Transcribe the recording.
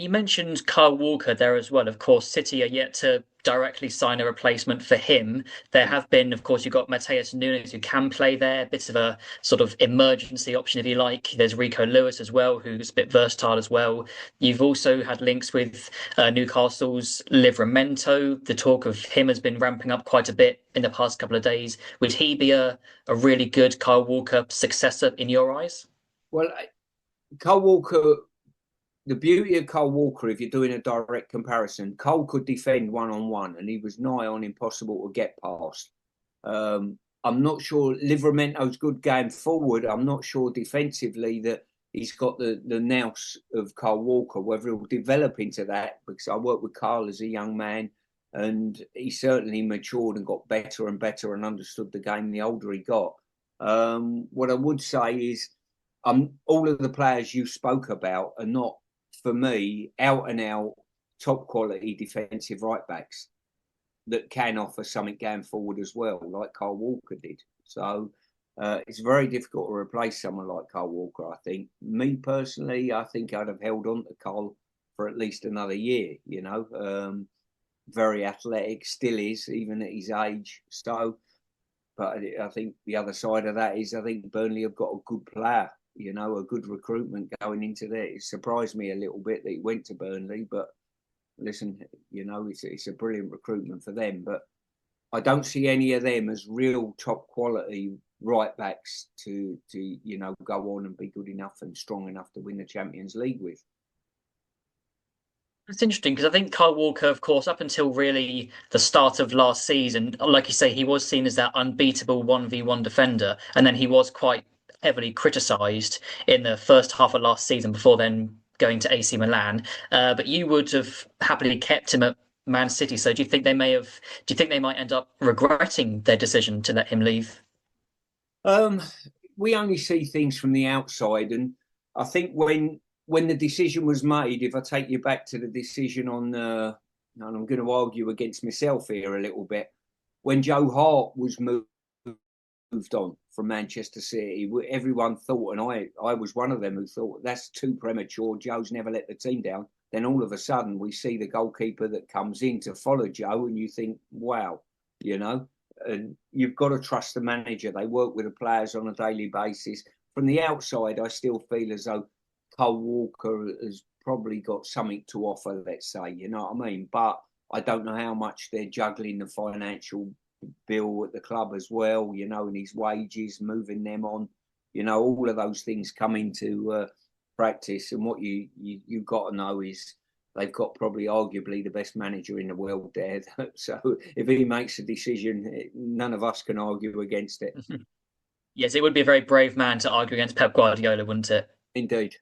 You mentioned Kyle Walker there as well. Of course, City are yet to directly sign a replacement for him. There have been, of course, you've got Mateus Nunes who can play there, bits of a sort of emergency option if you like. There's Rico Lewis as well, who's a bit versatile as well. You've also had links with Newcastle's Livramento. The talk of him has been ramping up quite a bit in the past couple of days. Would he be a really good Kyle Walker successor in your eyes? Well, Cole Walker, the beauty of Cole Walker, if you're doing a direct comparison, Cole could defend one on one, and he was nigh on impossible to get past. I'm not sure Livramento's good going forward. I'm not sure defensively that he's got the nous of Cole Walker, whether he'll develop into that, because I worked with Carl as a young man and he certainly matured and got better and better and understood the game the older he got. What I would say is all of the players you spoke about are not, for me, out and out top quality defensive right backs that can offer something going forward as well, like Kyle Walker did. So it's very difficult to replace someone like Kyle Walker, I think. Me personally, I think I'd have held on to Kyle for at least another year, you know. Very athletic, still is, even at his age. So, but I think the other side of that is I think Burnley have got a good player, you know, a good recruitment going into there. It surprised me a little bit that he went to Burnley, but listen, you know, it's a brilliant recruitment for them. But I don't see any of them as real top quality right backs to you know, go on and be good enough and strong enough to win the Champions League with. It's interesting because I think Kyle Walker, of course, up until really the start of last season, like you say, he was seen as that unbeatable 1v1 defender. And then he was quite heavily criticised in the first half of last season before then going to AC Milan. But you would have happily kept him at Man City. So do you think they might end up regretting their decision to let him leave? Um, we only see things from the outside, and I think when the decision was made, if I take you back to the decision on, and I'm going to argue against myself here a little bit, when Joe Hart was moved on from Manchester City, everyone thought, and I was one of them who thought that's too premature. Joe's never let the team down. Then all of a sudden, we see the goalkeeper that comes in to follow Joe, and you think, wow, you know, and you've got to trust the manager. They work with the players on a daily basis. From the outside, I still feel as though Cole Walker has probably got something to offer, let's say, you know what I mean? But I don't know how much they're juggling the financial bill at the club as well, you know, and his wages, moving them on, you know, all of those things come into practice. And what you've got to know is they've got probably arguably the best manager in the world there. So if he makes a decision, none of us can argue against it. Yes, it would be a very brave man to argue against Pep Guardiola, wouldn't it? Indeed.